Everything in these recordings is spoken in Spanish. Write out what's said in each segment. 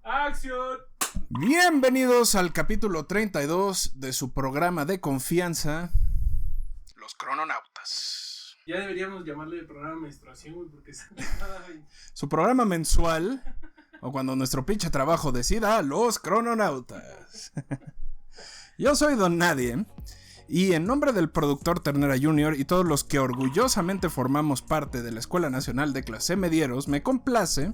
¡Acción! Bienvenidos al capítulo 32 de su programa de confianza, Los Crononautas. Ya deberíamos llamarle programa menstruación, güey, porque su programa mensual, o cuando nuestro pinche trabajo decida, Los Crononautas. Yo soy Don Nadie, y en nombre del productor Ternera Jr. y todos los que orgullosamente formamos parte de la Escuela Nacional de Clase Medieros, me complace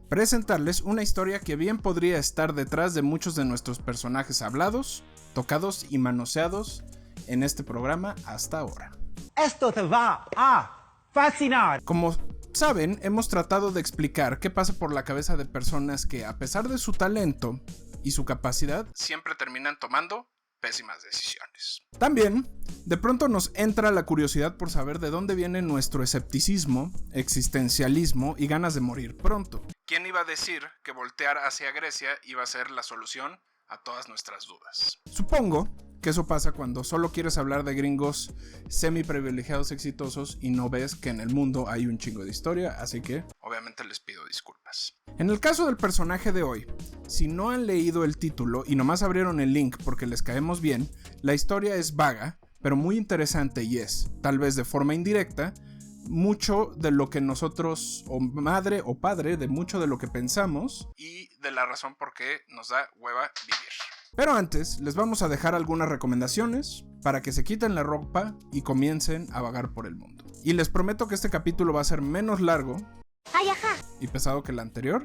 presentarles una historia que bien podría estar detrás de muchos de nuestros personajes hablados, tocados y manoseados en este programa hasta ahora. Esto te va a fascinar. Como saben, hemos tratado de explicar qué pasa por la cabeza de personas que, a pesar de su talento y su capacidad, siempre terminan tomando pésimas decisiones. También, de pronto nos entra la curiosidad por saber de dónde viene nuestro escepticismo, existencialismo y ganas de morir pronto. ¿Quién iba a decir que voltear hacia Grecia iba a ser la solución a todas nuestras dudas? Supongo que eso pasa cuando solo quieres hablar de gringos semi-privilegiados exitosos y no ves que en el mundo hay un chingo de historia, así que obviamente les pido disculpas. En el caso del personaje de hoy, si no han leído el título y nomás abrieron el link porque les caemos bien, la historia es vaga, pero muy interesante y es, tal vez de forma indirecta, mucho de lo que nosotros, o madre o padre, de mucho de lo que pensamos y de la razón por qué nos da hueva vivir. Pero antes, les vamos a dejar algunas recomendaciones para que se quiten la ropa y comiencen a vagar por el mundo. Y les prometo que este capítulo va a ser menos largo y pesado que el anterior,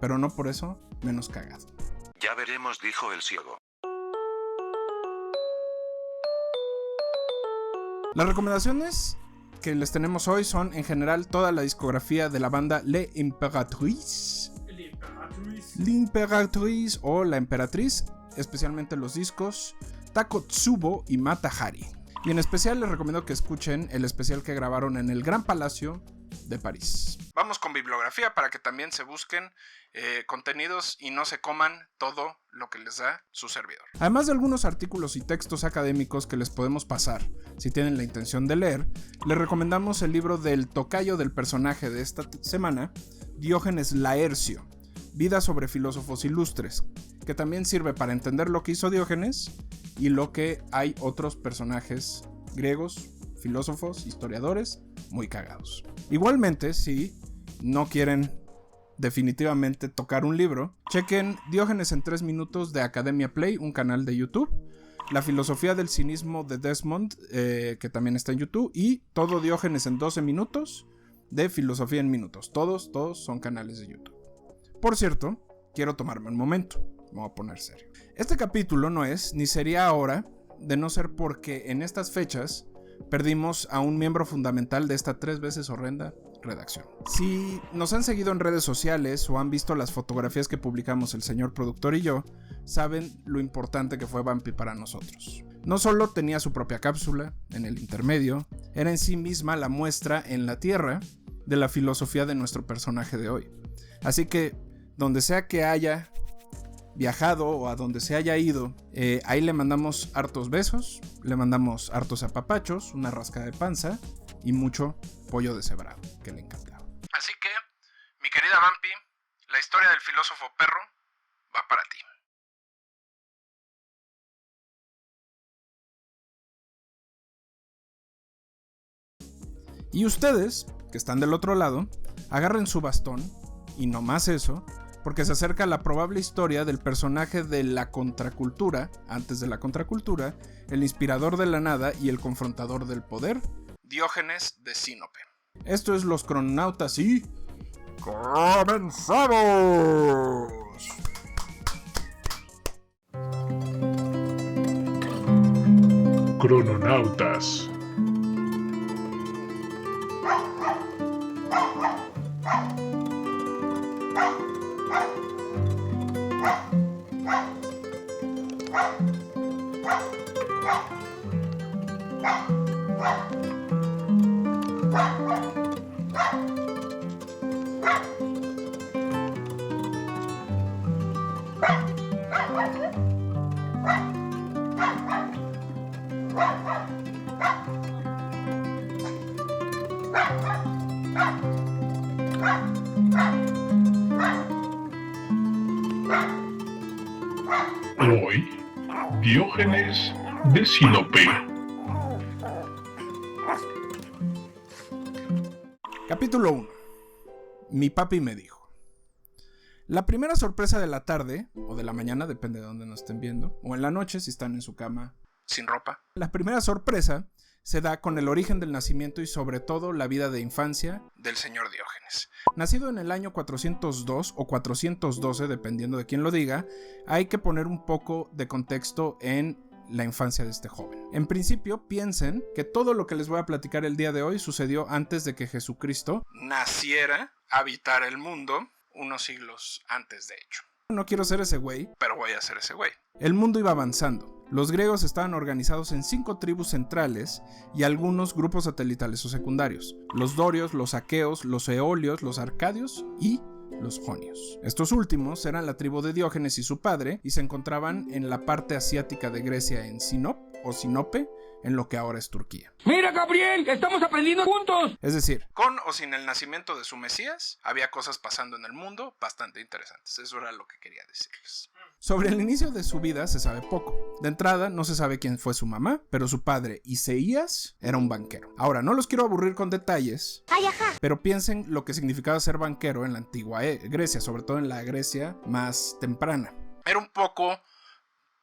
pero no por eso menos cagado. Ya veremos, dijo el ciego. Las recomendaciones que les tenemos hoy son en general toda la discografía de la banda L'Impératrice o La Emperatriz, especialmente los discos Takotsubo y Mata Hari. Y en especial les recomiendo que escuchen el especial que grabaron en el Gran Palacio de París. Vamos con bibliografía para que también se busquen contenidos y no se coman todo lo que les da su servidor. Además de algunos artículos y textos académicos que les podemos pasar, si tienen la intención de leer, les recomendamos el libro del tocayo del personaje de esta semana, Diógenes Laercio, Vida sobre filósofos ilustres, que también sirve para entender lo que hizo Diógenes y lo que hay otros personajes griegos, filósofos, historiadores, muy cagados. Igualmente, si no quieren definitivamente tocar un libro, chequen Diógenes en 3 minutos de Academia Play, un canal de YouTube, La filosofía del cinismo de Desmond, que también está en YouTube, y Todo Diógenes en 12 minutos de Filosofía en Minutos. Todos son canales de YouTube. Por cierto, quiero tomarme un momento, me voy a poner serio. Este capítulo no es, ni sería ahora, de no ser porque en estas fechas perdimos a un miembro fundamental de esta 3 veces horrenda redacción. Si nos han seguido en redes sociales o han visto las fotografías que publicamos el señor productor y yo, saben lo importante que fue Vampi para nosotros. No solo tenía su propia cápsula en el intermedio, era en sí misma la muestra en la tierra de la filosofía de nuestro personaje de hoy. Así que, donde sea que haya viajado o a donde se haya ido, ahí le mandamos hartos besos, le mandamos hartos apapachos, una rasca de panza y mucho pollo deshebrado, que le encantaba. Así que, mi querida Vampi, la historia del filósofo perro va para ti. Y ustedes, que están del otro lado, agarren su bastón, y no más eso, porque se acerca la probable historia del personaje de la contracultura, antes de la contracultura, el inspirador de la nada y el confrontador del poder, Diógenes de Sinope. Esto es Los Crononautas y... ¡comenzamos! Crononautas. Hoy, Diógenes de Sinope. Capítulo 1. Mi papi me dijo. La primera sorpresa de la tarde, o de la mañana, depende de dónde nos estén viendo, o en la noche si están en su cama sin ropa. La primera sorpresa se da con el origen del nacimiento y sobre todo la vida de infancia del señor Diógenes. Nacido en el año 402 o 412, dependiendo de quién lo diga, hay que poner un poco de contexto en la infancia de este joven. En principio, piensen que todo lo que les voy a platicar el día de hoy sucedió antes de que Jesucristo naciera, habitara el mundo, unos siglos antes de hecho. No quiero ser ese güey, pero voy a ser ese güey. El mundo iba avanzando. Los griegos estaban organizados en 5 tribus centrales y algunos grupos satelitales o secundarios: los dorios, los aqueos, los eolios, los arcadios y los jonios. Estos últimos eran la tribu de Diógenes y su padre y se encontraban en la parte asiática de Grecia, en Sinop o Sinope, en lo que ahora es Turquía. ¡Mira, Gabriel! ¡Estamos aprendiendo juntos! Es decir, con o sin el nacimiento de su Mesías, había cosas pasando en el mundo bastante interesantes. Eso era lo que quería decirles. Sobre el inicio de su vida se sabe poco. De entrada, no se sabe quién fue su mamá, pero su padre, Isaías, era un banquero. Ahora, no los quiero aburrir con detalles, pero piensen lo que significaba ser banquero en la antigua Grecia, sobre todo en la Grecia más temprana. Era un poco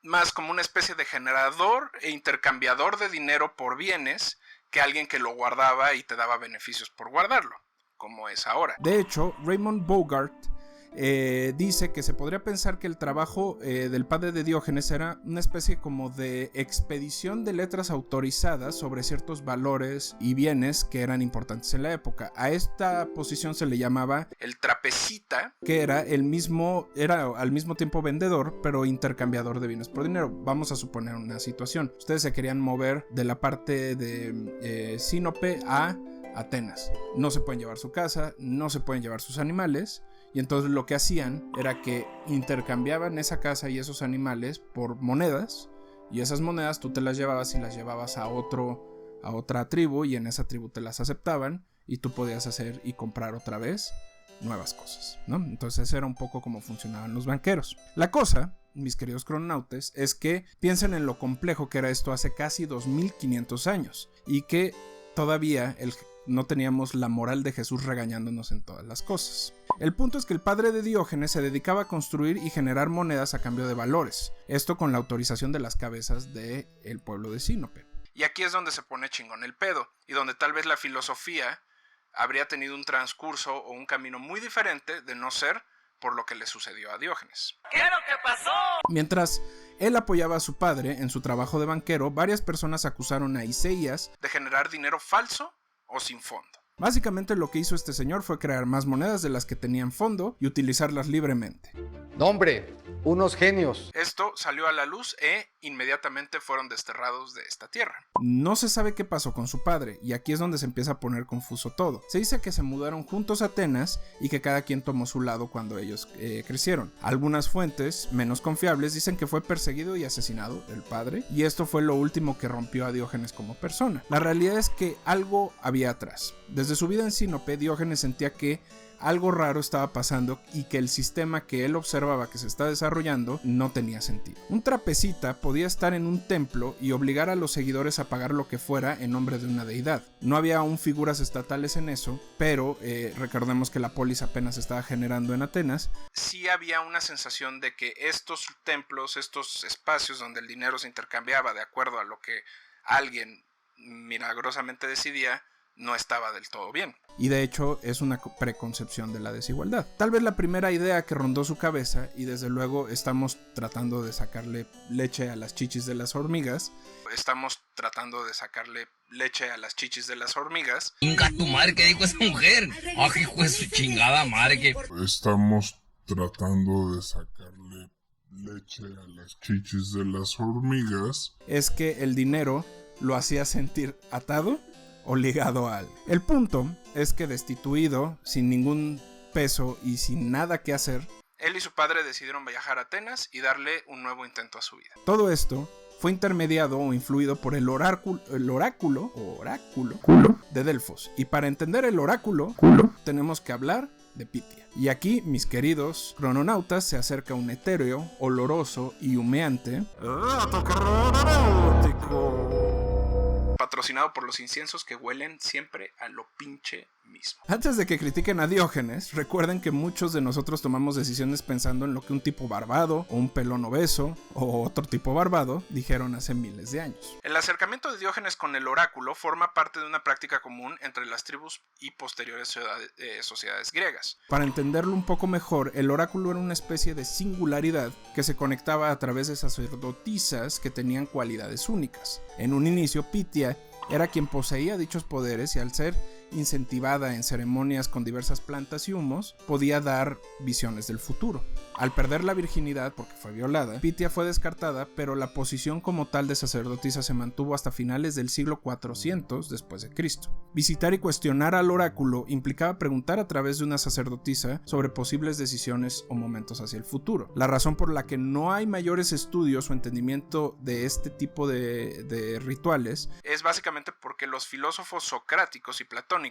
más como una especie de generador e intercambiador de dinero por bienes que alguien que lo guardaba y te daba beneficios por guardarlo, como es ahora. De hecho, Raymond Bogart dice que se podría pensar que el trabajo del padre de Diógenes era una especie como de expedición de letras autorizadas sobre ciertos valores y bienes que eran importantes en la época. A esta posición se le llamaba el trapecita, que era al mismo tiempo vendedor, pero intercambiador de bienes por dinero. Vamos a suponer una situación. Ustedes se querían mover de la parte de Sinope a Atenas. No se pueden llevar su casa, no se pueden llevar sus animales. Y entonces lo que hacían era que intercambiaban esa casa y esos animales por monedas. Y esas monedas tú te las llevabas y las llevabas a otra tribu. Y en esa tribu te las aceptaban. Y tú podías hacer y comprar otra vez nuevas cosas, ¿no? Entonces era un poco como funcionaban los banqueros. La cosa, mis queridos crononautes, es que piensen en lo complejo que era esto hace casi 2500 años. Y que todavía no teníamos la moral de Jesús regañándonos en todas las cosas. El punto es que el padre de Diógenes se dedicaba a construir y generar monedas a cambio de valores. Esto con la autorización de las cabezas del pueblo de Sinope. Y aquí es donde se pone chingón el pedo, y donde tal vez la filosofía habría tenido un transcurso o un camino muy diferente de no ser por lo que le sucedió a Diógenes. ¿Qué es lo que pasó? Mientras él apoyaba a su padre en su trabajo de banquero, varias personas acusaron a Isaías de generar dinero falso o sin fondo. Básicamente lo que hizo este señor fue crear más monedas de las que tenían fondo y utilizarlas libremente. No, hombre, unos genios. Esto salió a la luz e inmediatamente fueron desterrados de esta tierra. No se sabe qué pasó con su padre, y aquí es donde se empieza a poner confuso todo. Se dice que se mudaron juntos a Atenas y que cada quien tomó su lado cuando ellos crecieron. Algunas fuentes menos confiables dicen que fue perseguido y asesinado el padre, y esto fue lo último que rompió a Diógenes como persona. La realidad es que algo había atrás. Desde su vida en Sinope, Diógenes sentía que algo raro estaba pasando y que el sistema que él observaba que se está desarrollando no tenía sentido. Un trapecita podía estar en un templo y obligar a los seguidores a pagar lo que fuera en nombre de una deidad. No había aún figuras estatales en eso, pero recordemos que la polis apenas estaba generando en Atenas. Sí había una sensación de que estos templos, estos espacios donde el dinero se intercambiaba de acuerdo a lo que alguien milagrosamente decidía, no estaba del todo bien. Y de hecho es una preconcepción de la desigualdad. Tal vez la primera idea que rondó su cabeza, y desde luego estamos tratando de sacarle leche a las chichis de las hormigas. Inga tu madre, ¿qué dijo esa mujer? ¡Ay, hijo de su chingada madre! Estamos tratando de sacarle leche a las chichis de las hormigas. Es que el dinero lo hacía sentir atado o ligado a algo. El punto es que destituido, sin ningún peso y sin nada que hacer, él y su padre decidieron viajar a Atenas y darle un nuevo intento a su vida. Todo esto fue intermediado o influido por el oráculo de Delfos. Y para entender el oráculo, tenemos que hablar de Pitia. Y aquí, mis queridos crononautas, se acerca un etéreo, oloroso y humeante patrocinado por los inciensos que huelen siempre a lo pinche mismo. Antes de que critiquen a Diógenes, recuerden que muchos de nosotros tomamos decisiones pensando en lo que un tipo barbado, o un pelón obeso, o otro tipo barbado dijeron hace miles de años. El acercamiento de Diógenes con el oráculo forma parte de una práctica común entre las tribus y posteriores sociedades griegas. Para entenderlo un poco mejor, el oráculo era una especie de singularidad que se conectaba a través de sacerdotisas que tenían cualidades únicas. En un inicio, Pitia era quien poseía dichos poderes y al ser incentivada en ceremonias con diversas plantas y humos, podía dar visiones del futuro. Al perder la virginidad, porque fue violada, Pitia fue descartada, pero la posición como tal de sacerdotisa se mantuvo hasta finales del siglo 400 después de Cristo. Visitar y cuestionar al oráculo implicaba preguntar a través de una sacerdotisa sobre posibles decisiones o momentos hacia el futuro. La razón por la que no hay mayores estudios o entendimiento de este tipo de rituales es básicamente porque los filósofos socráticos y platónicos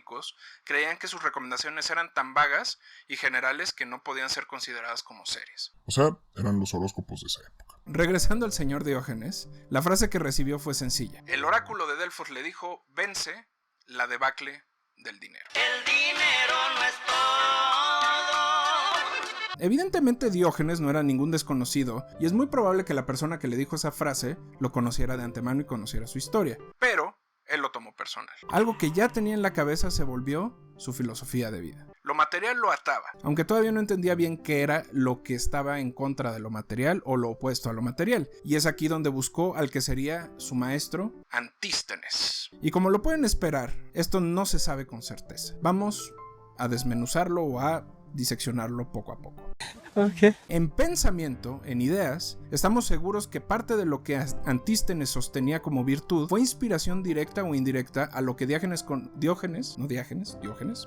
creían que sus recomendaciones eran tan vagas y generales que no podían ser consideradas como serias. O sea, eran los horóscopos de esa época. Regresando al señor Diógenes, la frase que recibió fue sencilla. El oráculo de Delfos le dijo: vence la debacle del dinero. El dinero no es todo. Evidentemente Diógenes no era ningún desconocido y es muy probable que la persona que le dijo esa frase lo conociera de antemano y conociera su historia. Pero él lo tomó personal. Algo que ya tenía en la cabeza se volvió su filosofía de vida. Lo material lo ataba, aunque todavía no entendía bien qué era lo que estaba en contra de lo material o lo opuesto a lo material. Y es aquí donde buscó al que sería su maestro, Antístenes. Y como lo pueden esperar, esto no se sabe con certeza. Vamos a desmenuzarlo o a diseccionarlo poco a poco. Okay. En pensamiento, en ideas, estamos seguros que parte de lo que Antístenes sostenía como virtud fue inspiración directa o indirecta a lo que Diógenes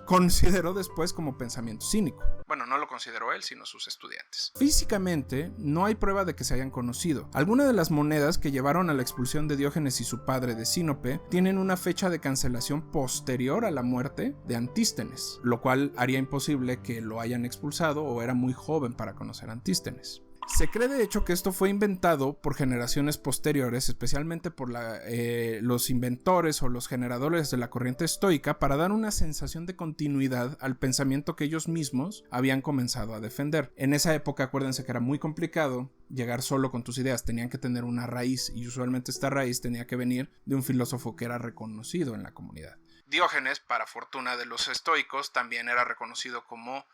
consideró después como pensamiento cínico. Bueno, no lo consideró él, sino sus estudiantes. Físicamente, no hay prueba de que se hayan conocido. Algunas de las monedas que llevaron a la expulsión de Diógenes y su padre de Sinope tienen una fecha de cancelación posterior a la muerte de Antístenes, lo cual haría imposible que lo hayan expulsado o era muy joven para conocer a Antístenes. Se cree de hecho que esto fue inventado por generaciones posteriores, especialmente por los inventores o los generadores de la corriente estoica, para dar una sensación de continuidad al pensamiento que ellos mismos habían comenzado a defender. En esa época, acuérdense que era muy complicado llegar solo con tus ideas, tenían que tener una raíz y usualmente esta raíz tenía que venir de un filósofo que era reconocido en la comunidad. Diógenes, para fortuna de los estoicos, también era reconocido como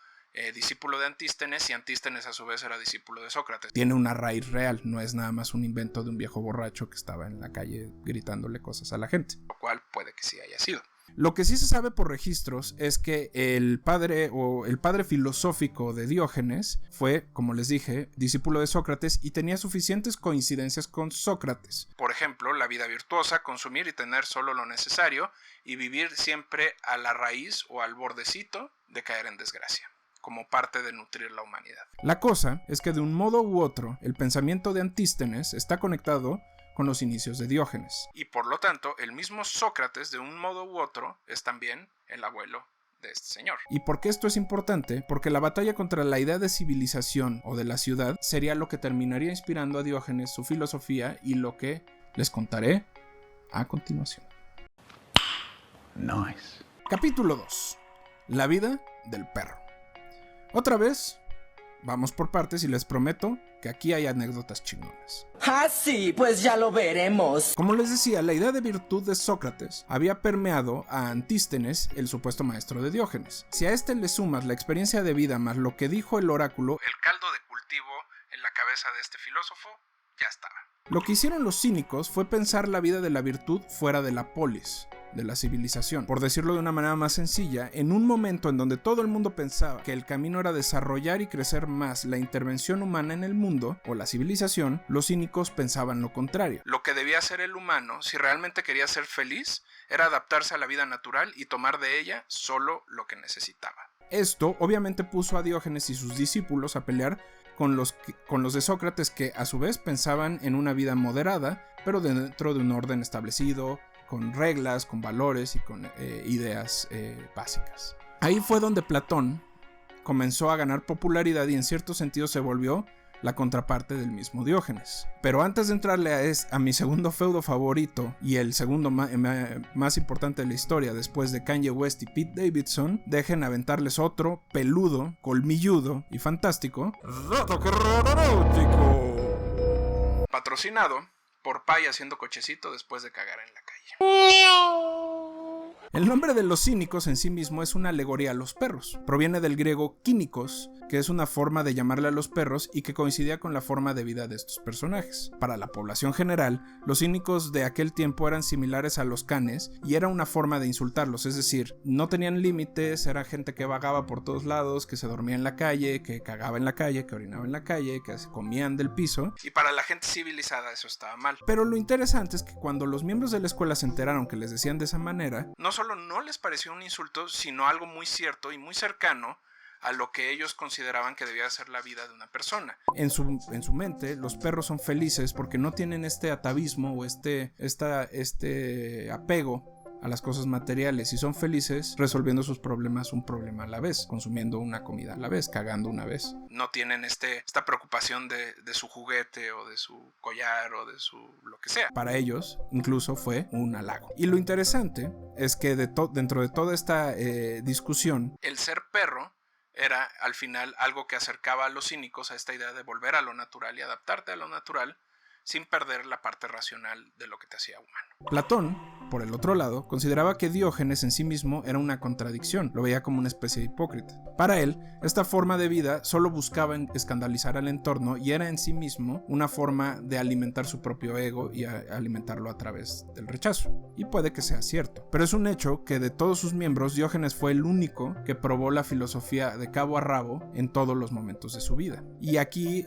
discípulo de Antístenes, y Antístenes a su vez era discípulo de Sócrates. Tiene una raíz real, no es nada más un invento de un viejo borracho que estaba en la calle gritándole cosas a la gente, lo cual puede que sí haya sido. Lo que sí se sabe por registros es que el padre filosófico de Diógenes fue, como les dije, discípulo de Sócrates y tenía suficientes coincidencias con Sócrates. Por ejemplo, la vida virtuosa, consumir y tener solo lo necesario y vivir siempre a la raíz o al bordecito de caer en desgracia, como parte de nutrir la humanidad. La cosa es que de un modo u otro, el pensamiento de Antístenes está conectado con los inicios de Diógenes. Y por lo tanto, el mismo Sócrates, de un modo u otro, es también el abuelo de este señor. ¿Y por qué esto es importante? Porque la batalla contra la idea de civilización o de la ciudad sería lo que terminaría inspirando a Diógenes su filosofía y lo que les contaré a continuación. Nice. Capítulo 2. La vida del perro. Otra vez, vamos por partes y les prometo que aquí hay anécdotas chingonas. Ah, sí, pues ya lo veremos. Como les decía, la idea de virtud de Sócrates había permeado a Antístenes, el supuesto maestro de Diógenes. Si a este le sumas la experiencia de vida más lo que dijo el oráculo, el caldo de cultivo en la cabeza de este filósofo ya estaba. Lo que hicieron los cínicos fue pensar la vida de la virtud fuera de la polis, de la civilización. Por decirlo de una manera más sencilla, en un momento en donde todo el mundo pensaba que el camino era desarrollar y crecer más la intervención humana en el mundo, o la civilización, los cínicos pensaban lo contrario. Lo que debía hacer el humano, si realmente quería ser feliz, era adaptarse a la vida natural y tomar de ella solo lo que necesitaba. Esto obviamente puso a Diógenes y sus discípulos a pelear con los de Sócrates, que a su vez pensaban en una vida moderada, pero dentro de un orden establecido, con reglas, con valores y con ideas básicas. Ahí fue donde Platón comenzó a ganar popularidad y en cierto sentido se volvió la contraparte del mismo Diógenes. Pero antes de entrarle a mi segundo feudo favorito y el segundo más importante de la historia después de Kanye West y Pete Davidson, dejen aventarles otro peludo, colmilludo y fantástico dato cronológico, patrocinado por Pai haciendo cochecito después de cagar en la calle. El nombre de los cínicos en sí mismo es una alegoría a los perros. Proviene del griego kínicos, que es una forma de llamarle a los perros y que coincidía con la forma de vida de estos personajes. Para la población general, los cínicos de aquel tiempo eran similares a los canes y era una forma de insultarlos, es decir, no tenían límites, era gente que vagaba por todos lados, que se dormía en la calle, que cagaba en la calle, que orinaba en la calle, que se comían del piso, y para la gente civilizada eso estaba mal. Pero lo interesante es que cuando los miembros de la escuela se enteraron que les decían de esa manera, no solo no les pareció un insulto, sino algo muy cierto y muy cercano a lo que ellos consideraban que debía ser la vida de una persona. En su mente, los perros son felices porque no tienen este atavismo o este apego a las cosas materiales y son felices resolviendo sus problemas un problema a la vez, consumiendo una comida a la vez, cagando una vez. No tienen esta preocupación de su juguete o de su collar o de su lo que sea. Para ellos incluso fue un halago. Y lo interesante es que dentro de toda esta discusión, el ser perro era al final algo que acercaba a los cínicos a esta idea de volver a lo natural y adaptarte a lo natural sin perder la parte racional de lo que te hacía humano. Platón, por el otro lado, consideraba que Diógenes en sí mismo era una contradicción, lo veía como una especie de hipócrita. Para él, esta forma de vida solo buscaba escandalizar al entorno y era en sí mismo una forma de alimentar su propio ego y alimentarlo a través del rechazo. Y puede que sea cierto, pero es un hecho que de todos sus miembros, Diógenes fue el único que probó la filosofía de cabo a rabo en todos los momentos de su vida. Y aquí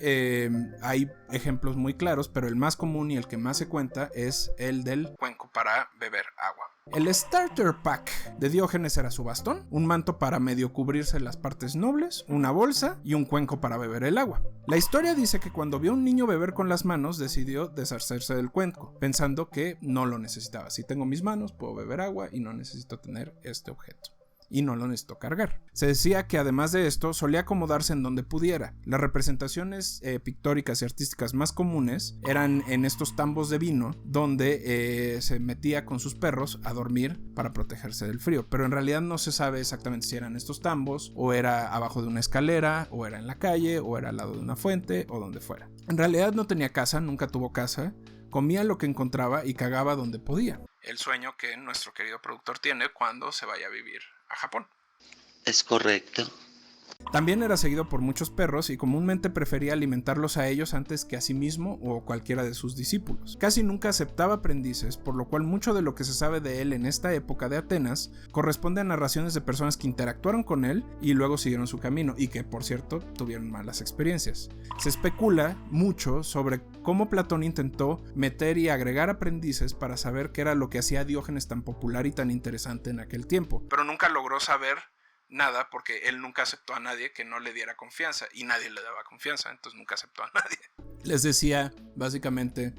hay ejemplos muy claros, pero el más común y el que más se cuenta es el del cuenco para beber agua. El starter pack de Diógenes era su bastón, un manto para medio cubrirse las partes nobles, una bolsa y un cuenco para beber el agua. La historia dice que cuando vio a un niño beber con las manos decidió deshacerse del cuenco, pensando que no lo necesitaba. Si tengo mis manos puedo beber agua y no necesito tener este objeto. Y no lo necesitó cargar. Se decía que además de esto solía acomodarse en donde pudiera. Las representaciones pictóricas y artísticas más comunes eran en estos tambos de vino donde se metía con sus perros a dormir para protegerse del frío, pero en realidad no se sabe exactamente si eran estos tambos o era abajo de una escalera o era en la calle o era al lado de una fuente o donde fuera. En realidad no tenía casa, nunca tuvo casa. Comía lo que encontraba y cagaba donde podía. El sueño que nuestro querido productor tiene cuando se vaya a vivir a Japón. Es correcto. También era seguido por muchos perros y comúnmente prefería alimentarlos a ellos antes que a sí mismo o cualquiera de sus discípulos. Casi nunca aceptaba aprendices, por lo cual mucho de lo que se sabe de él en esta época de Atenas corresponde a narraciones de personas que interactuaron con él y luego siguieron su camino y que, por cierto, tuvieron malas experiencias. Se especula mucho sobre cómo Platón intentó meter y agregar aprendices para saber qué era lo que hacía a Diógenes tan popular y tan interesante en aquel tiempo, pero nunca logró saber nada porque él nunca aceptó a nadie que no le diera confianza y nadie le daba confianza, entonces nunca aceptó a nadie. Les decía básicamente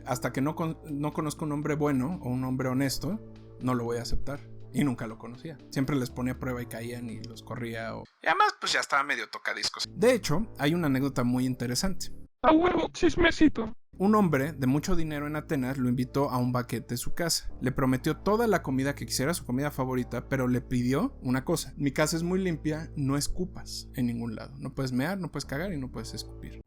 hasta que no conozco un hombre bueno o un hombre honesto, no lo voy a aceptar. Y nunca lo conocía. Siempre les ponía a prueba y caían y los corría. Y además pues ya estaba medio tocadiscos. De hecho, hay una anécdota muy interesante. ¡A huevo, chismecito! Un hombre de mucho dinero en Atenas lo invitó a un banquete de su casa. Le prometió toda la comida que quisiera, su comida favorita, pero le pidió una cosa. Mi casa es muy limpia, no escupas en ningún lado. No puedes mear, no puedes cagar y no puedes escupir.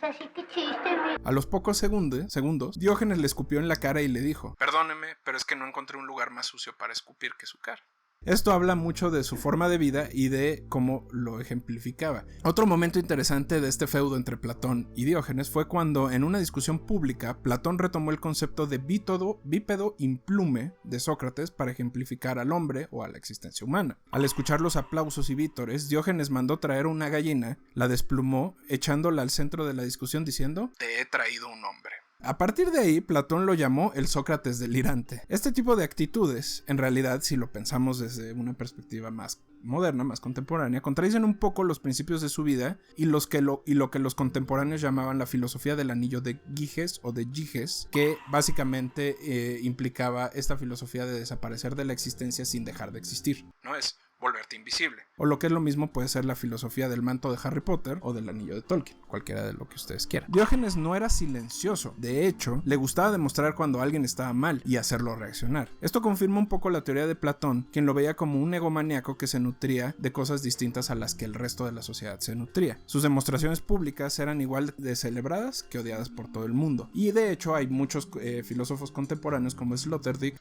Así que chiste, A los pocos segundos, Diógenes le escupió en la cara y le dijo: perdóneme, pero es que no encontré un lugar más sucio para escupir que su cara. Esto habla mucho de su forma de vida y de cómo lo ejemplificaba. Otro momento interesante de este feudo entre Platón y Diógenes fue cuando en una discusión pública Platón retomó el concepto de bípedo implume de Sócrates para ejemplificar al hombre o a la existencia humana. Al escuchar los aplausos y vítores, Diógenes mandó traer una gallina, la desplumó, echándola al centro de la discusión diciendo: te he traído un hombre. A partir de ahí, Platón lo llamó el Sócrates delirante. Este tipo de actitudes, en realidad, si lo pensamos desde una perspectiva más moderna, más contemporánea, contradicen un poco los principios de su vida y lo que los contemporáneos llamaban la filosofía del anillo de Giges o de Giges, que básicamente implicaba esta filosofía de desaparecer de la existencia sin dejar de existir. No es volverte invisible. O lo que es lo mismo puede ser la filosofía del manto de Harry Potter o del anillo de Tolkien, cualquiera de lo que ustedes quieran. Diógenes no era silencioso, de hecho, le gustaba demostrar cuando alguien estaba mal y hacerlo reaccionar. Esto confirma un poco la teoría de Platón, quien lo veía como un egomaníaco que se nutría de cosas distintas a las que el resto de la sociedad se nutría. Sus demostraciones públicas eran igual de celebradas que odiadas por todo el mundo. Y de hecho hay muchos filósofos contemporáneos como Sloterdijk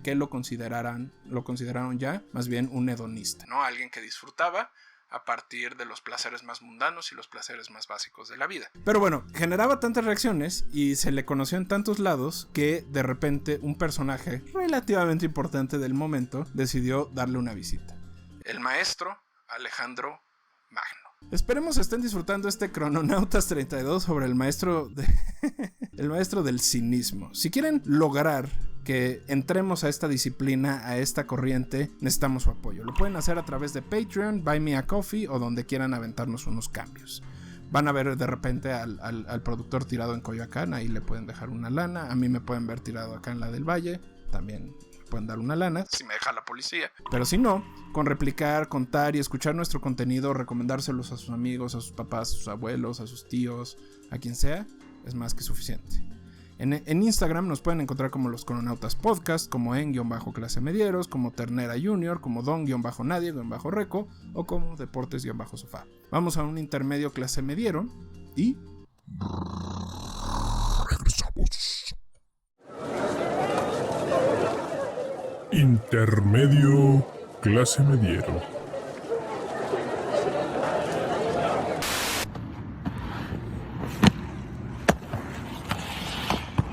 que lo consideraron ya más bien un hedonista, ¿no? Alguien que disfrutaba a partir de los placeres más mundanos y los placeres más básicos de la vida. Pero bueno, generaba tantas reacciones y se le conoció en tantos lados que de repente un personaje relativamente importante del momento decidió darle una visita. El maestro Alejandro Magno. Esperemos estén disfrutando este Crononautas 32 sobre el maestro del cinismo. Si quieren lograr que entremos a esta disciplina, a esta corriente, necesitamos su apoyo. Lo pueden hacer a través de Patreon, Buy Me a Coffee o donde quieran aventarnos unos cambios. Van a ver de repente al productor tirado en Coyoacán, ahí le pueden dejar una lana. A mí me pueden ver tirado acá en la del Valle, también pueden dar una lana, si me deja la policía. Pero si no, con replicar, contar y escuchar nuestro contenido, recomendárselos a sus amigos, a sus papás, a sus abuelos, a sus tíos, a quien sea, es más que suficiente. En Instagram nos pueden encontrar como los Crononautas Podcast, como en-clase medieros, como Ternera Junior, como don-nadie-reco o como deportes-sofá. Vamos a un intermedio clase mediero y... regresamos. Intermedio clase mediero.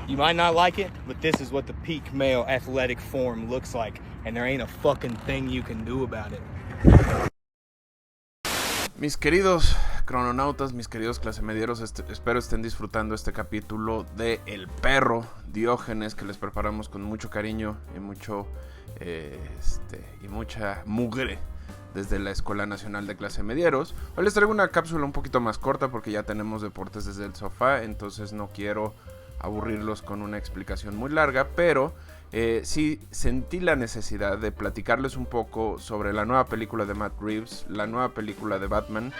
You might not like it, but this is what the peak male athletic form looks like, and there ain't a fucking thing you can do about it. Mis queridos crononautas, mis queridos clasemedieros, espero estén disfrutando este capítulo de El Perro Diógenes, que les preparamos con mucho cariño y mucha mugre desde la Escuela Nacional de Clasemedieros. Hoy les traigo una cápsula un poquito más corta porque ya tenemos deportes desde el sofá, entonces no quiero aburrirlos con una explicación muy larga, pero sí sentí la necesidad de platicarles un poco sobre la nueva película de Matt Reeves, la nueva película de Batman.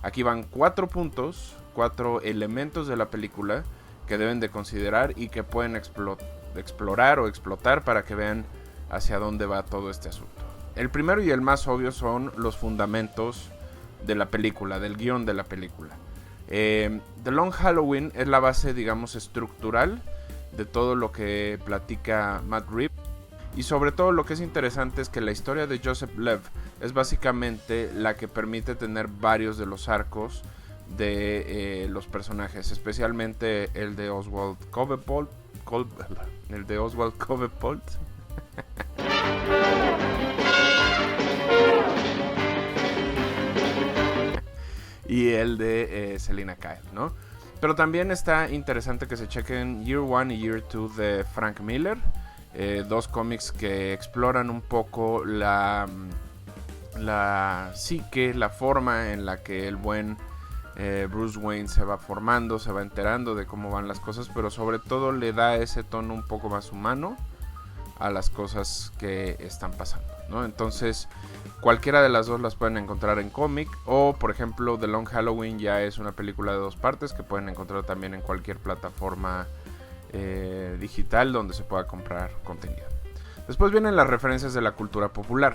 Aquí van 4 puntos, 4 elementos de la película que deben de considerar y que pueden explorar o explotar para que vean hacia dónde va todo este asunto. El primero y el más obvio son los fundamentos de la película, del guión de la película. The Long Halloween es la base, digamos, estructural de todo lo que platica Matt Reeves. Y sobre todo lo que es interesante es que la historia de Joseph Lev es básicamente la que permite tener varios de los arcos de los personajes, especialmente el de Oswald Cobblepot. Y el de Selina Kyle, ¿no? Pero también está interesante que se chequen Year One y Year Two de Frank Miller, 2 cómics que exploran un poco la psique, la forma en la que el buen Bruce Wayne se va formando, se va enterando de cómo van las cosas, pero sobre todo le da ese tono un poco más humano a las cosas que están pasando, ¿no? Entonces, cualquiera de las dos las pueden encontrar en cómic, o por ejemplo The Long Halloween ya es una película de 2 partes que pueden encontrar también en cualquier plataforma digital donde se pueda comprar contenido. Después vienen las referencias de la cultura popular,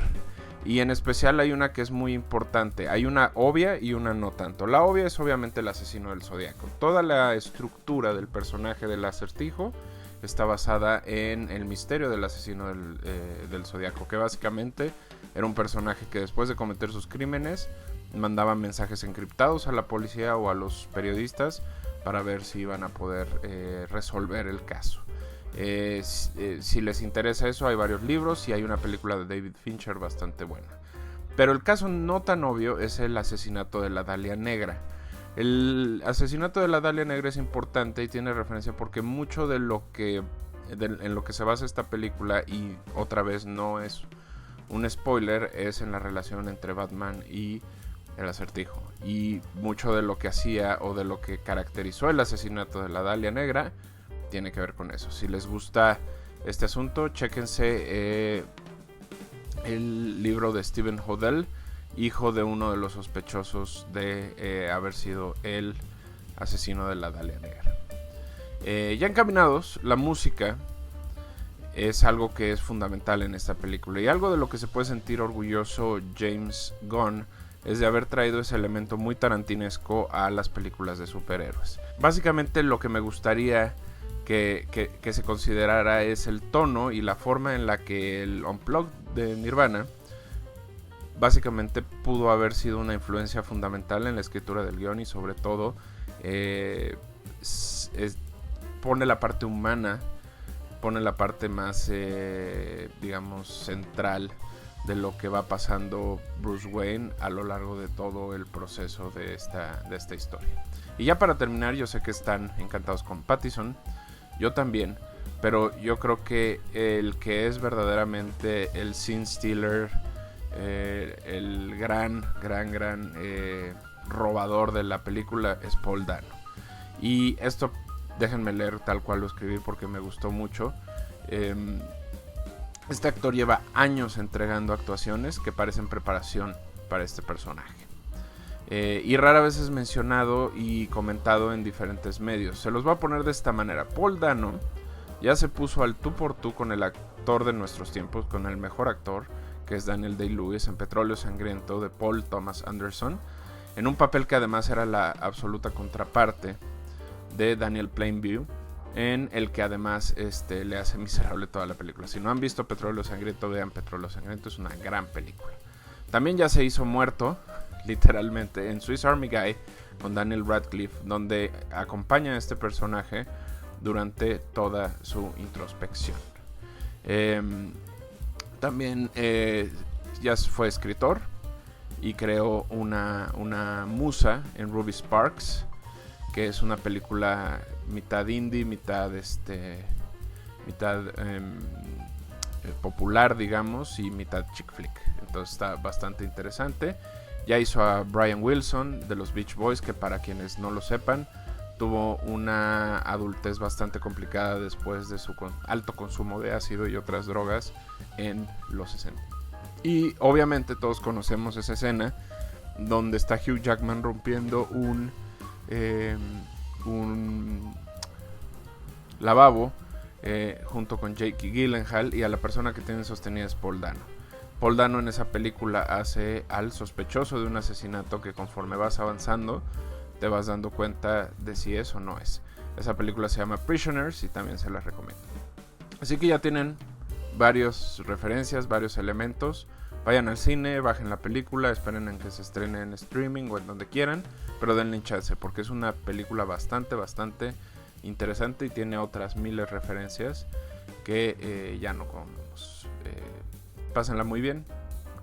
y en especial hay una que es muy importante. Hay una obvia y una no tanto. La obvia es obviamente el asesino del Zodíaco. Toda la estructura del personaje del Acertijo está basada en el misterio del asesino del Zodíaco, que básicamente era un personaje que después de cometer sus crímenes mandaba mensajes encriptados a la policía o a los periodistas para ver si iban a poder resolver el caso. Si les interesa eso, hay varios libros y hay una película de David Fincher bastante buena. Pero el caso no tan obvio es el asesinato de la Dalia Negra. El asesinato de la Dalia Negra es importante y tiene referencia porque mucho de lo que en lo que se basa esta película, y otra vez no es un spoiler, es en la relación entre Batman y el Acertijo. Y mucho de lo que hacía o de lo que caracterizó el asesinato de la Dalia Negra tiene que ver con eso. Si les gusta este asunto, chéquense el libro de Stephen Hodel, hijo de uno de los sospechosos de haber sido el asesino de la Dalia Negra. Ya encaminados, la música es algo que es fundamental en esta película, y algo de lo que se puede sentir orgulloso James Gunn es de haber traído ese elemento muy tarantinesco a las películas de superhéroes. Básicamente lo que me gustaría que se considerara es el tono y la forma en la que el Unplugged de Nirvana básicamente pudo haber sido una influencia fundamental en la escritura del guión, y sobre todo pone la parte humana, pone la parte más digamos central de lo que va pasando Bruce Wayne a lo largo de todo el proceso de esta historia. Y ya para terminar, yo sé que están encantados con Pattinson, yo también, pero yo creo que el que es verdaderamente el scene stealer, el gran robador de la película es Paul Dano. Y esto déjenme leer tal cual lo escribí porque me gustó mucho. Este actor lleva años entregando actuaciones que parecen preparación para este personaje. Y rara vez es mencionado y comentado en diferentes medios. Se los voy a poner de esta manera. Paul Dano ya se puso al tú por tú con el actor de nuestros tiempos, con el mejor actor, que es Daniel Day-Lewis, en Petróleo Sangriento de Paul Thomas Anderson, en un papel que además era la absoluta contraparte de Daniel Plainview, en el que además le hace miserable toda la película. Si no han visto Petróleo Sangriento, vean Petróleo Sangriento, es una gran película. También ya se hizo muerto, literalmente, en Swiss Army Guy con Daniel Radcliffe, donde acompaña a este personaje durante toda su introspección. También ya fue escritor y creó una musa en Ruby Sparks, que es una película mitad indie, mitad popular, digamos, y mitad chick flick. Entonces está bastante interesante. Ya hizo a Brian Wilson de los Beach Boys, que para quienes no lo sepan, tuvo una adultez bastante complicada después de su alto consumo de ácido y otras drogas en los 60. Y obviamente todos conocemos esa escena donde está Hugh Jackman rompiendo un lavabo junto con Jake Gyllenhaal, y a la persona que tiene sostenida es Paul Dano. Paul Dano en esa película hace al sospechoso de un asesinato que, conforme vas avanzando, te vas dando cuenta de si es o no es. Esa película se llama Prisoners y también se las recomiendo. Así que ya tienen varias referencias, varios elementos. Vayan al cine, bajen la película, esperen en que se estrene en streaming o en donde quieran, pero denle chance porque es una película bastante interesante y tiene otras miles de referencias que ya no comemos. Pásenla muy bien,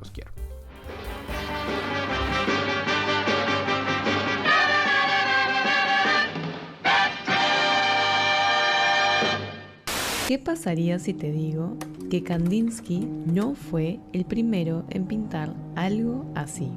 los quiero. ¿Qué pasaría si te digo que Kandinsky no fue el primero en pintar algo así?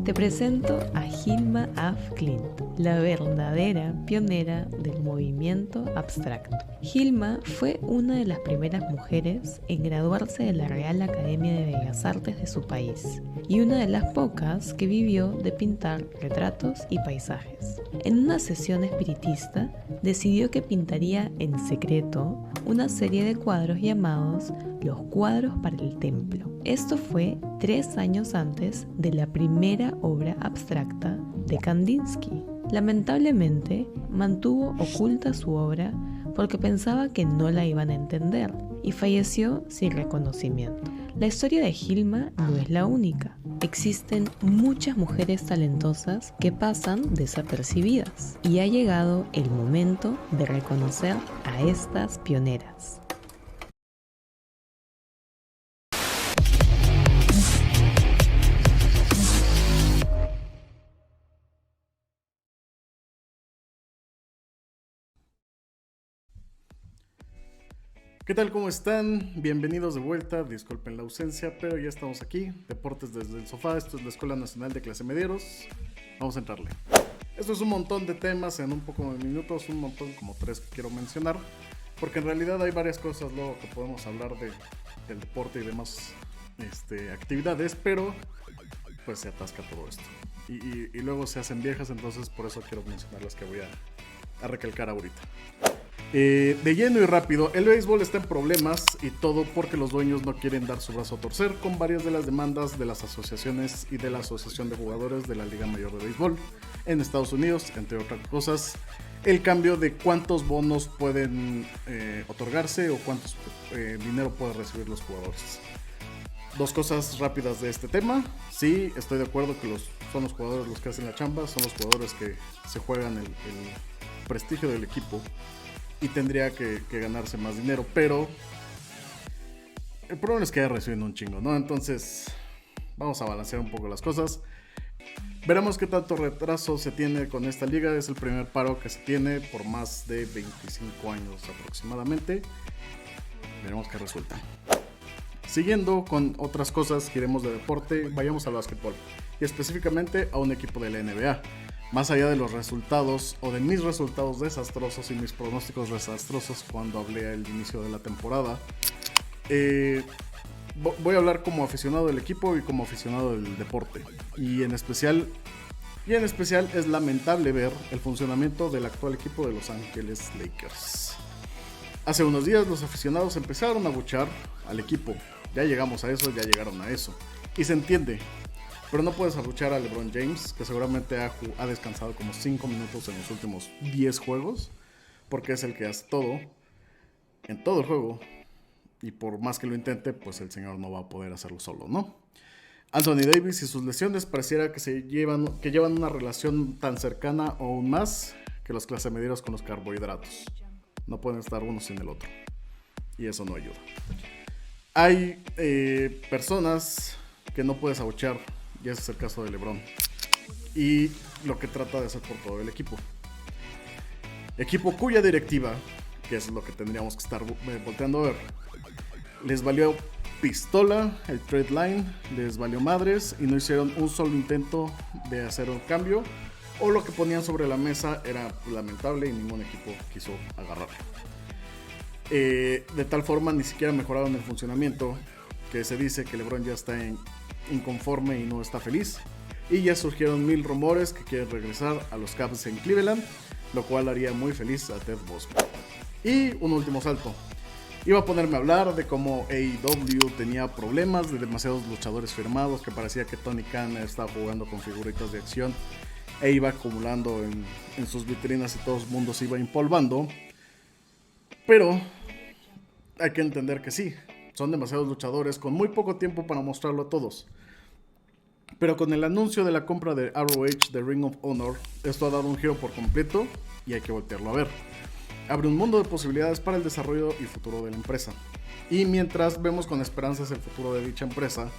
Te presento a Hilma af Klint, la verdadera pionera del movimiento abstracto. Hilma fue una de las primeras mujeres en graduarse de la Real Academia de Bellas Artes de su país y una de las pocas que vivió de pintar retratos y paisajes. En una sesión espiritista decidió que pintaría en secreto una serie de cuadros llamados Los Cuadros para el Templo. Esto fue 3 años antes de la primera obra abstracta de Kandinsky. Lamentablemente, mantuvo oculta su obra porque pensaba que no la iban a entender y falleció sin reconocimiento. La historia de Hilma no es la única. Existen muchas mujeres talentosas que pasan desapercibidas y ha llegado el momento de reconocer a estas pioneras. ¿Qué tal? ¿Cómo están? Bienvenidos de vuelta, disculpen la ausencia, pero ya estamos aquí. Deportes desde el sofá, esto es la Escuela Nacional de Clase Medieros. Vamos a entrarle. Esto es un montón de temas en un poco de minutos, un montón, como 3 que quiero mencionar, porque en realidad hay varias cosas luego que podemos hablar del deporte y demás actividades, pero pues se atasca todo esto. Y luego se hacen viejas, entonces por eso quiero mencionar las que voy a recalcar ahorita. De lleno y rápido, el béisbol está en problemas y todo porque los dueños no quieren dar su brazo a torcer con varias de las demandas de las asociaciones y de la Asociación de Jugadores de la Liga Mayor de Béisbol en Estados Unidos, entre otras cosas. El cambio de cuántos bonos pueden otorgarse o cuántos dinero pueden recibir los jugadores. Dos cosas rápidas de este tema. Sí, estoy de acuerdo que son los jugadores los que hacen la chamba, son los jugadores que se juegan el prestigio del equipo y tendría que ganarse más dinero, pero el problema es que ya reciben un chingo, ¿no? Entonces vamos a balancear un poco las cosas. Veremos qué tanto retraso se tiene con esta liga. Es el primer paro que se tiene por más de 25 años aproximadamente. Veremos qué resulta. Siguiendo con otras cosas que iremos de deporte, vayamos al básquetbol y específicamente a un equipo de la NBA. Más allá de los resultados o de mis resultados desastrosos y mis pronósticos desastrosos cuando hablé al inicio de la temporada, voy a hablar como aficionado del equipo y como aficionado del deporte. Y en especial es lamentable ver el funcionamiento del actual equipo de Los Ángeles Lakers. Hace unos días los aficionados empezaron a abuchear al equipo. Ya llegamos a eso, ya llegaron a eso. Y se entiende. Pero no puedes abuchear a LeBron James, que seguramente ha descansado como 5 minutos en los últimos 10 juegos, porque es el que hace todo, en todo el juego, y por más que lo intente, pues el señor no va a poder hacerlo solo, ¿no? Anthony Davis y sus lesiones pareciera que llevan una relación tan cercana o aún más que los clasemedieros con los carbohidratos. No pueden estar uno sin el otro, y eso no ayuda. Hay personas que no puedes abuchear, y ese es el caso de LeBron. Y lo que trata de hacer por todo el equipo. Equipo cuya directiva, que es lo que tendríamos que estar volteando a ver, les valió pistola el trade line, les valió madres y no hicieron un solo intento de hacer un cambio. O lo que ponían sobre la mesa era lamentable y ningún equipo quiso agarrarlo. De tal forma ni siquiera mejoraron el funcionamiento, que se dice que LeBron ya está inconforme y no está feliz, y ya surgieron 1000 rumores que quieren regresar a los Cavs en Cleveland, lo cual haría muy feliz a Ted Bosman. Y un último salto, iba a ponerme a hablar de cómo AEW tenía problemas de demasiados luchadores firmados, que parecía que Tony Khan estaba jugando con figuritas de acción e iba acumulando en sus vitrinas y todo el mundo se iba empolvando, pero hay que entender que sí, son demasiados luchadores con muy poco tiempo para mostrarlo a todos. Pero con el anuncio de la compra de ROH de Ring of Honor, esto ha dado un giro por completo y hay que voltearlo a ver. Abre un mundo de posibilidades para el desarrollo y futuro de la empresa. Y mientras vemos con esperanzas el futuro de dicha empresa,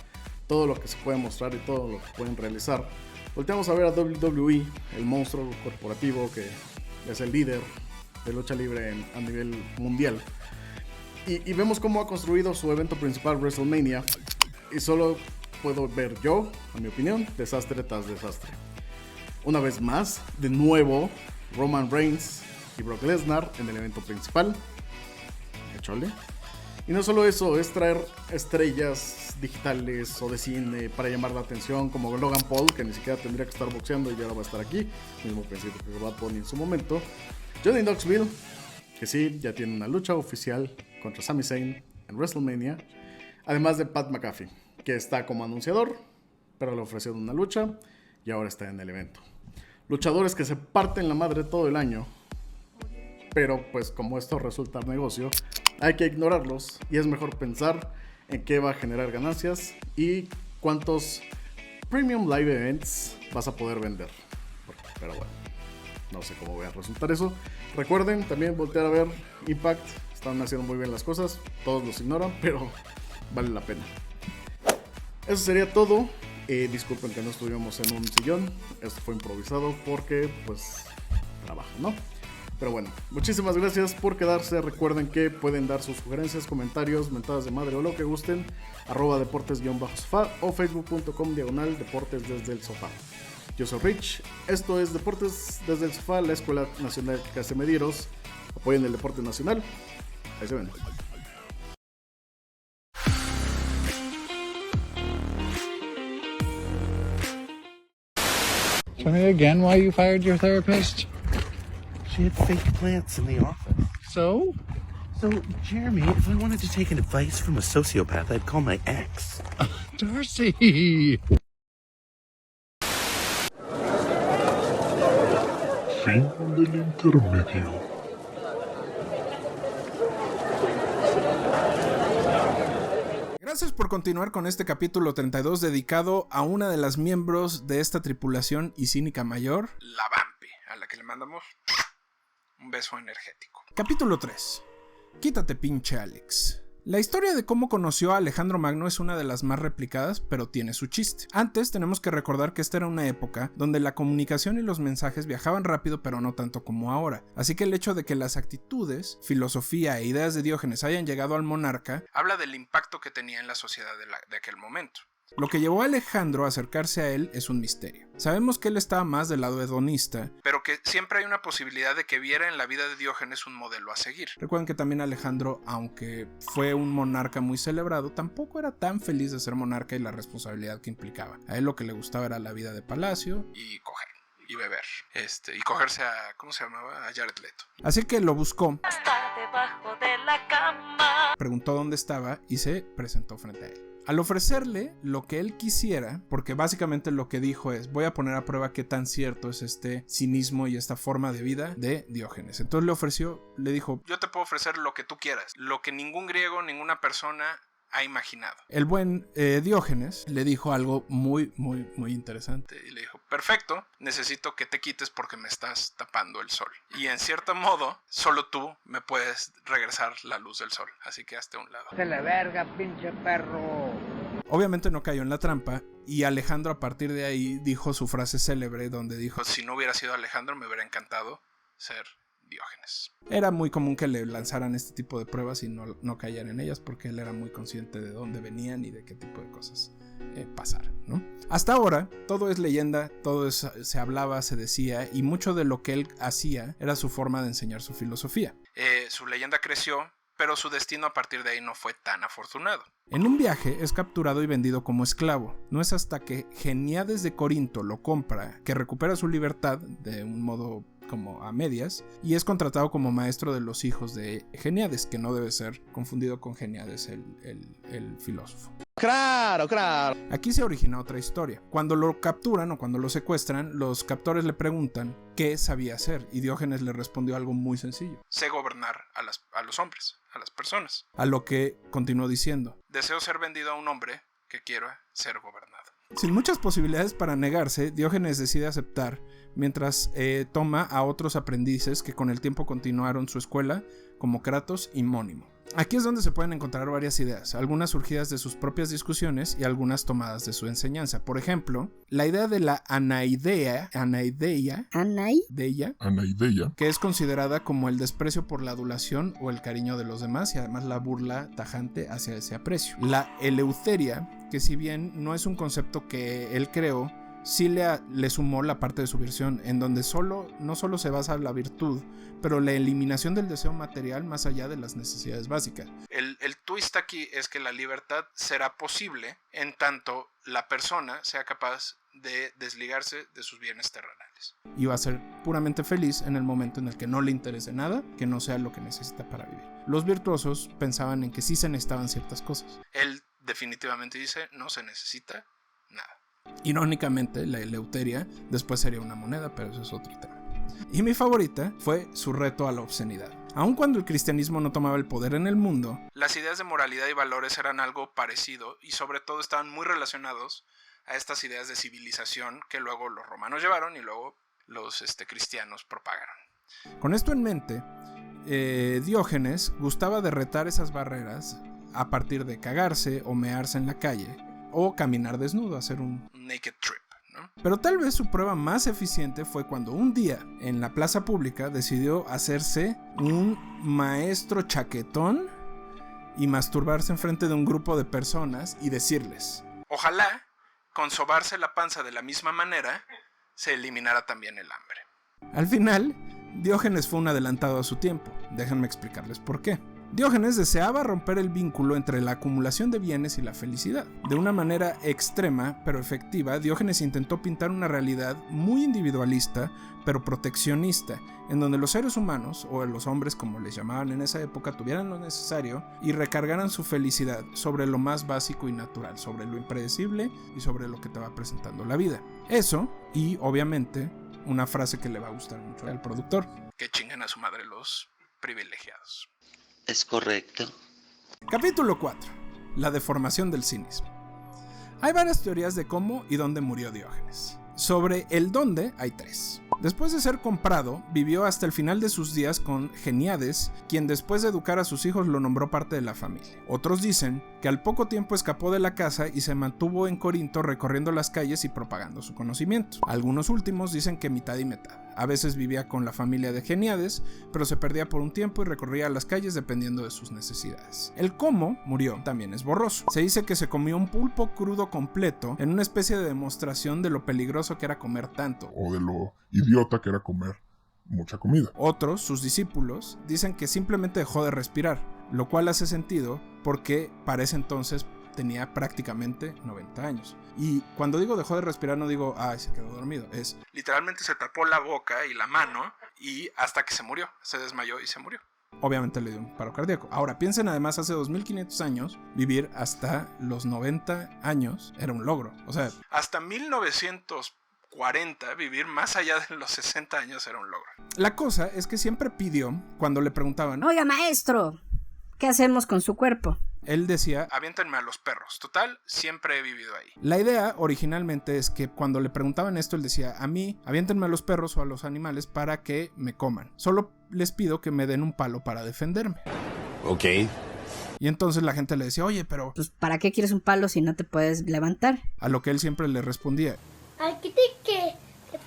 todo lo que se puede mostrar y todo lo que pueden realizar, volteamos a ver a WWE, el monstruo corporativo que es el líder de lucha libre a nivel mundial. Y vemos cómo ha construido su evento principal, WrestleMania, y solo puedo ver yo, a mi opinión, desastre tras desastre. Una vez más, de nuevo, Roman Reigns y Brock Lesnar en el evento principal. Échale. Y no solo eso, es traer estrellas digitales o de cine para llamar la atención, como Logan Paul, que ni siquiera tendría que estar boxeando y ahora va a estar aquí, mismo principio que Bad Bunny en su momento. Johnny Knoxville, que sí, ya tiene una lucha oficial contra Sami Zayn en WrestleMania, además de Pat McAfee, que está como anunciador, pero le ofrecieron una lucha y ahora está en el evento. Luchadores que se parten la madre todo el año, pero pues como esto resulta negocio, hay que ignorarlos y es mejor pensar en qué va a generar ganancias y cuántos Premium Live Events vas a poder vender. Pero bueno, no sé cómo va a resultar eso. Recuerden también voltear a ver Impact. Están haciendo muy bien las cosas. Todos los ignoran, pero vale la pena. Eso sería todo. Disculpen que no estuvimos en un sillón. Esto fue improvisado porque, pues, trabajo, ¿no? Pero bueno, muchísimas gracias por quedarse. Recuerden que pueden dar sus sugerencias, comentarios, mentadas de madre o lo que gusten. @deportes_sofá o facebook.com/deportes desde el sofá. Yo soy Rich, esto es Deportes desde el Sofá, la Escuela Nacional de Clasemedieros. Apoyen el deporte nacional. Ahí se ven. Tell me again why you fired your therapist? She had fake plants in the office. So, Jeremy, if I wanted to take advice from a sociopath, I'd call my ex. Darcy! Fin del intermedio. Gracias por continuar con este capítulo 32 dedicado a una de las miembros de esta tripulación y cínica mayor, la Vampi, a la que le mandamos un beso energético. Capítulo 3. Quítate, pinche Alex. La historia de cómo conoció a Alejandro Magno es una de las más replicadas, pero tiene su chiste. Antes tenemos que recordar que esta era una época donde la comunicación y los mensajes viajaban rápido, pero no tanto como ahora. Así que el hecho de que las actitudes, filosofía e ideas de Diógenes hayan llegado al monarca, habla del impacto que tenía en la sociedad de aquel momento. Lo que llevó a Alejandro a acercarse a él es un misterio. Sabemos que él estaba más del lado hedonista, pero que siempre hay una posibilidad de que viera en la vida de Diógenes un modelo a seguir. Recuerden que también Alejandro, aunque fue un monarca muy celebrado, tampoco era tan feliz de ser monarca y la responsabilidad que implicaba. A él lo que le gustaba era la vida de palacio y coger y beber, y cogerse a, ¿cómo se llamaba? A Jared Leto. Así que lo buscó, está debajo de la cama, preguntó dónde estaba y se presentó frente a él. Al ofrecerle lo que él quisiera, porque básicamente lo que dijo es: voy a poner a prueba qué tan cierto es este cinismo y esta forma de vida de Diógenes. Entonces le dijo: yo te puedo ofrecer lo que tú quieras, lo que ningún griego, ninguna persona ha imaginado. El buen Diógenes le dijo algo muy interesante y le dijo: perfecto, necesito que te quites porque me estás tapando el sol. Y en cierto modo, solo tú me puedes regresar la luz del sol, así que hazte a un lado. ¡Se la verga, pinche perro! Obviamente no cayó en la trampa y Alejandro a partir de ahí dijo su frase célebre donde dijo: si no hubiera sido Alejandro me hubiera encantado ser Diógenes. Era muy común que le lanzaran este tipo de pruebas y no caían en ellas porque él era muy consciente de dónde venían y de qué tipo de cosas pasaran, ¿no? Hasta ahora todo es leyenda, se hablaba, se decía, y mucho de lo que él hacía era su forma de enseñar su filosofía. Su leyenda creció, pero su destino a partir de ahí no fue tan afortunado. En un viaje es capturado y vendido como esclavo. No es hasta que Geniades de Corinto lo compra que recupera su libertad de un modo como a medias y es contratado como maestro de los hijos de Geniades, que no debe ser confundido con Geniades el filósofo. Claro. Aquí se origina otra historia. Cuando lo capturan o cuando lo secuestran, los captores le preguntan qué sabía hacer y Diógenes le respondió algo muy sencillo: sé gobernar a los hombres, a las personas. A lo que continuó diciendo: deseo ser vendido a un hombre que quiera ser gobernado. Sin muchas posibilidades para negarse, Diógenes decide aceptar mientras toma a otros aprendices que con el tiempo continuaron su escuela, como Cratos y Mónimo. Aquí es donde se pueden encontrar varias ideas, algunas surgidas de sus propias discusiones y algunas tomadas de su enseñanza. Por ejemplo, la idea de la anaideia, que es considerada como el desprecio por la adulación o el cariño de los demás y además la burla tajante hacia ese aprecio. La eleuteria, que si bien no es un concepto que él creó, sí le sumó la parte de su versión, en donde no solo se basa la virtud, pero la eliminación del deseo material más allá de las necesidades básicas. El twist aquí es que la libertad será posible en tanto la persona sea capaz de desligarse de sus bienes terrenales. Y va a ser puramente feliz en el momento en el que no le interese nada que no sea lo que necesita para vivir. Los virtuosos pensaban en que sí se necesitaban ciertas cosas. Él definitivamente dice: no se necesita nada. Irónicamente, la eleuteria después sería una moneda, pero eso es otro tema. Y mi favorita fue su reto a la obscenidad. Aun cuando el cristianismo no tomaba el poder en el mundo, las ideas de moralidad y valores eran algo parecido y sobre todo estaban muy relacionados a estas ideas de civilización que luego los romanos llevaron y luego los cristianos propagaron. Con esto en mente, Diógenes gustaba de retar esas barreras a partir de cagarse o mearse en la calle o caminar desnudo, hacer un naked trip, ¿no? Pero tal vez su prueba más eficiente fue cuando un día en la plaza pública decidió hacerse un maestro chaquetón y masturbarse enfrente de un grupo de personas y decirles: ojalá con sobarse la panza de la misma manera se eliminara también el hambre. Al final, Diógenes fue un adelantado a su tiempo. Déjenme explicarles por qué. Diógenes deseaba romper el vínculo entre la acumulación de bienes y la felicidad. De una manera extrema pero efectiva, Diógenes intentó pintar una realidad muy individualista pero proteccionista, en donde los seres humanos, o los hombres como les llamaban en esa época, tuvieran lo necesario y recargaran su felicidad sobre lo más básico y natural, sobre lo impredecible y sobre lo que te va presentando la vida. Eso, y obviamente, una frase que le va a gustar mucho al productor: que chinguen a su madre los privilegiados. Es correcto. Capítulo 4. La deformación del cinismo. Hay varias teorías de cómo y dónde murió Diógenes. Sobre el dónde hay 3. Después de ser comprado, vivió hasta el final de sus días con Geniades, quien después de educar a sus hijos lo nombró parte de la familia. Otros dicen que al poco tiempo escapó de la casa y se mantuvo en Corinto recorriendo las calles y propagando su conocimiento. Algunos últimos dicen que mitad y mitad. A veces vivía con la familia de Geniades, pero se perdía por un tiempo y recorría las calles dependiendo de sus necesidades. El cómo murió también es borroso. Se dice que se comió un pulpo crudo completo en una especie de demostración de lo peligroso que era comer tanto. O de lo idiota que era comer mucha comida. Otros, sus discípulos, dicen que simplemente dejó de respirar, lo cual hace sentido porque para ese entonces tenía prácticamente 90 años. Y cuando digo dejó de respirar no digo, se quedó dormido. Es literalmente se tapó la boca y la mano y hasta que se murió. Se desmayó y se murió. Obviamente le dio un paro cardíaco. Ahora piensen además, hace 2500 años, vivir hasta los 90 años era un logro. O sea, hasta 1940 vivir más allá de los 60 años era un logro. La cosa es que siempre pidió, cuando le preguntaban: oiga, maestro, ¿qué hacemos con su cuerpo? Él decía: aviéntenme a los perros, total, siempre he vivido ahí. La idea originalmente es que cuando le preguntaban esto, él decía: a mí, aviéntenme a los perros o a los animales para que me coman. Solo les pido que me den un palo para defenderme. Ok. Y entonces la gente le decía: oye, pero... pues, ¿para qué quieres un palo si no te puedes levantar? A lo que él siempre le respondía: ay, que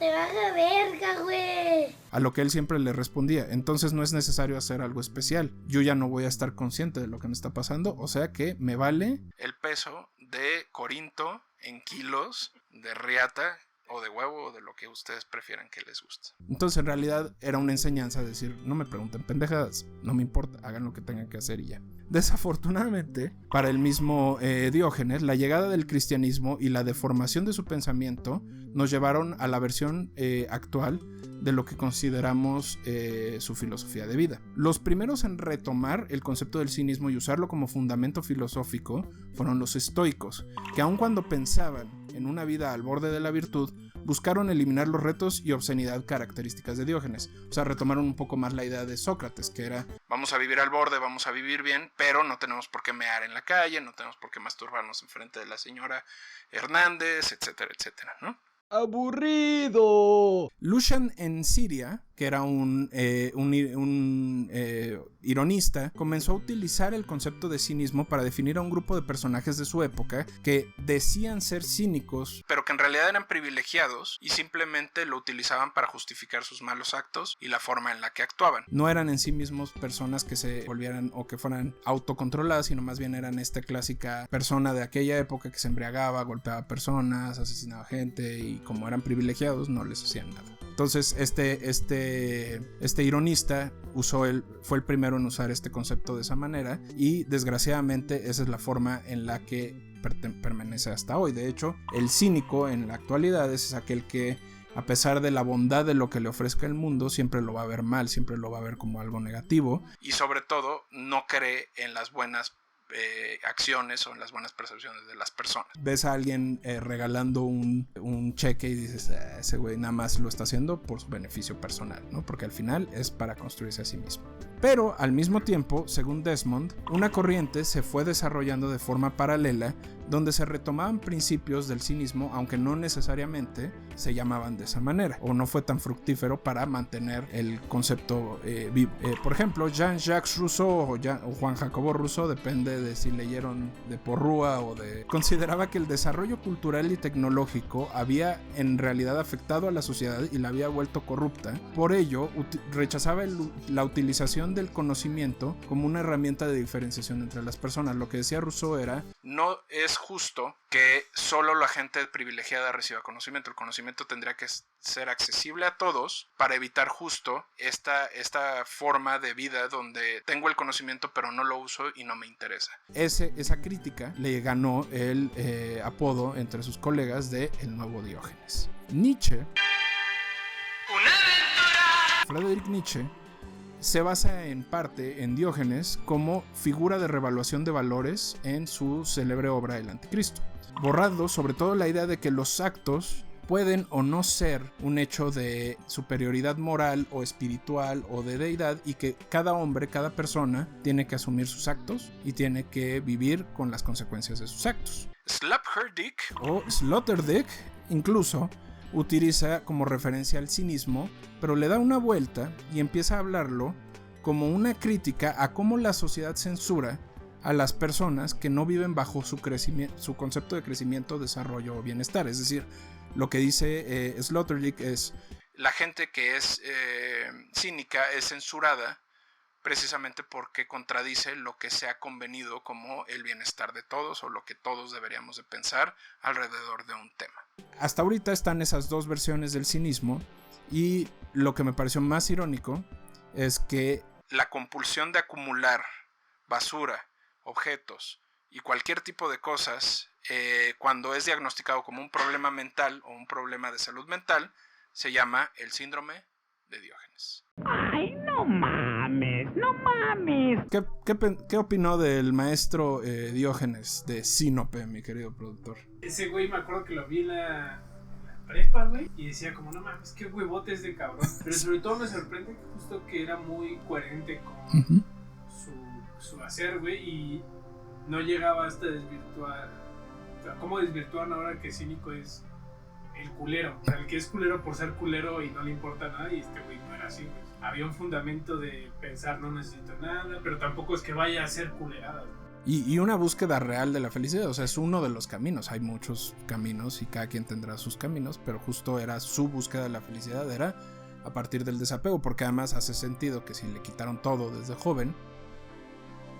te haga verga, güey. A lo que él siempre le respondía: entonces no es necesario hacer algo especial. Yo ya no voy a estar consciente de lo que me está pasando, o sea que me vale el peso de Corinto en kilos de riata o de huevo o de lo que ustedes prefieran que les guste. Entonces en realidad era una enseñanza de decir: no me pregunten pendejadas, no me importa, hagan lo que tengan que hacer y ya. Desafortunadamente, para el mismo Diógenes, la llegada del cristianismo y la deformación de su pensamiento nos llevaron a la versión actual de lo que consideramos su filosofía de vida. Los primeros en retomar el concepto del cinismo y usarlo como fundamento filosófico fueron los estoicos, que aun cuando pensaban en una vida al borde de la virtud, buscaron eliminar los retos y obscenidad características de Diógenes. O sea, retomaron un poco más la idea de Sócrates, que era: vamos a vivir al borde, vamos a vivir bien, pero no tenemos por qué mear en la calle, no tenemos por qué masturbarnos enfrente de la señora Hernández, etcétera, etcétera, ¿no? ¡Aburrido! Lucian en Siria, que era un ironista, comenzó a utilizar el concepto de cinismo para definir a un grupo de personajes de su época que decían ser cínicos, pero que en realidad eran privilegiados y simplemente lo utilizaban para justificar sus malos actos y la forma en la que actuaban. No eran en sí mismos personas que se volvieran o que fueran autocontroladas, sino más bien eran esta clásica persona de aquella época que se embriagaba, golpeaba personas, asesinaba gente, y como eran privilegiados no les hacían nada. Entonces este ironista fue el primero en usar este concepto de esa manera, y desgraciadamente esa es la forma en la que permanece hasta hoy. De hecho, el cínico en la actualidad es aquel que, a pesar de la bondad de lo que le ofrezca el mundo, siempre lo va a ver mal, siempre lo va a ver como algo negativo, y sobre todo no cree en las buenas acciones o en las buenas percepciones de las personas. Ves a alguien regalando un cheque y dices: ese güey nada más lo está haciendo por su beneficio personal, ¿no? Porque al final es para construirse a sí mismo. Pero al mismo tiempo, según Desmond, una corriente se fue desarrollando de forma paralela donde se retomaban principios del cinismo, aunque no necesariamente se llamaban de esa manera, o no fue tan fructífero para mantener el concepto vivo. Por ejemplo, Jean-Jacques Rousseau o Juan Jacobo Rousseau, depende de si leyeron de Porrúa o de... consideraba que el desarrollo cultural y tecnológico había en realidad afectado a la sociedad y la había vuelto corrupta. Por ello, rechazaba la utilización del conocimiento como una herramienta de diferenciación entre las personas. Lo que decía Rousseau era: no es justo que solo la gente privilegiada reciba conocimiento. El conocimiento tendría que ser accesible a todos para evitar justo esta forma de vida donde tengo el conocimiento pero no lo uso y no me interesa. Esa crítica le ganó el apodo entre sus colegas de el nuevo Diógenes. Nietzsche, Friedrich Nietzsche, se basa en parte en Diógenes como figura de revaluación de valores en su célebre obra El Anticristo, borrando sobre todo la idea de que los actos pueden o no ser un hecho de superioridad moral o espiritual o de deidad, y que cada hombre, cada persona tiene que asumir sus actos y tiene que vivir con las consecuencias de sus actos. Slapherdick o Sloterdijk incluso utiliza como referencia al cinismo, pero le da una vuelta y empieza a hablarlo como una crítica a cómo la sociedad censura a las personas que no viven bajo su concepto de crecimiento, desarrollo o bienestar. Es decir, lo que dice Sloterdijk es: la gente que es cínica es censurada precisamente porque contradice lo que se ha convenido como el bienestar de todos o lo que todos deberíamos de pensar alrededor de un tema. Hasta ahorita están esas dos versiones del cinismo, y lo que me pareció más irónico es que la compulsión de acumular basura, objetos y cualquier tipo de cosas, cuando es diagnosticado como un problema mental o un problema de salud mental, se llama el síndrome de Diógenes. ¡Ay, no mames! ¡No mames! ¿Qué opinó del maestro Diógenes de Sinope, mi querido productor? Ese güey me acuerdo que lo vi en la prepa, güey, y decía como, no mames, qué huevotes de cabrón. Pero sobre todo me sorprende que justo que era muy coherente con su hacer, güey, y no llegaba hasta desvirtuar. O sea, ¿cómo desvirtuan ahora que cínico es el culero? O sea, el que es culero por ser culero y no le importa nada, y este güey no era así, güey. Había un fundamento de pensar, no necesito nada, pero tampoco es que vaya a ser culerada, güey. Y una búsqueda real de la felicidad. O sea, es uno de los caminos. Hay muchos caminos y cada quien tendrá sus caminos, pero justo era su búsqueda de la felicidad, era a partir del desapego, porque además hace sentido que si le quitaron todo desde joven,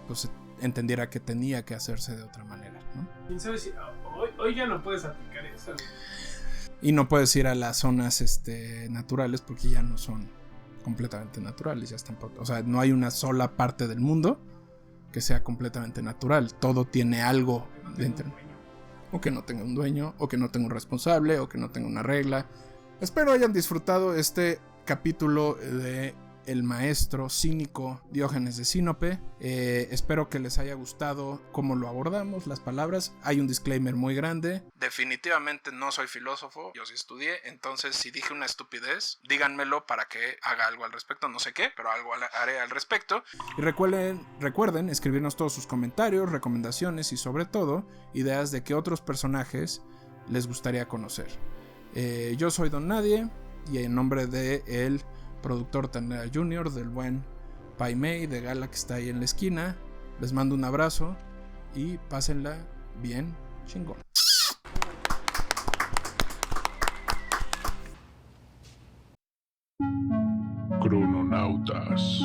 pues entendiera que tenía que hacerse de otra manera, ¿no? ¿Quién sabe si hoy ya no puedes aplicar eso, güey? Y no puedes ir a las zonas naturales porque ya no son completamente naturales, ya están, o sea, no hay una sola parte del mundo que sea completamente natural. Todo tiene algo dentro. O que no tenga un dueño, o que no tenga un responsable, o que no tenga una regla. Espero hayan disfrutado este capítulo de el maestro cínico Diógenes de Sinope. Espero que les haya gustado cómo lo abordamos, las palabras. Hay un disclaimer muy grande. Definitivamente no soy filósofo, yo sí estudié, entonces si dije una estupidez, díganmelo para que haga algo al respecto. No sé qué, pero algo haré al respecto. Y recuerden escribirnos todos sus comentarios, recomendaciones y sobre todo ideas de qué otros personajes les gustaría conocer. Yo soy Don Nadie, y en nombre de el productor Tanera Jr., del buen Pai Mei, de Gala que está ahí en la esquina, les mando un abrazo y pásenla bien chingón. Crononautas.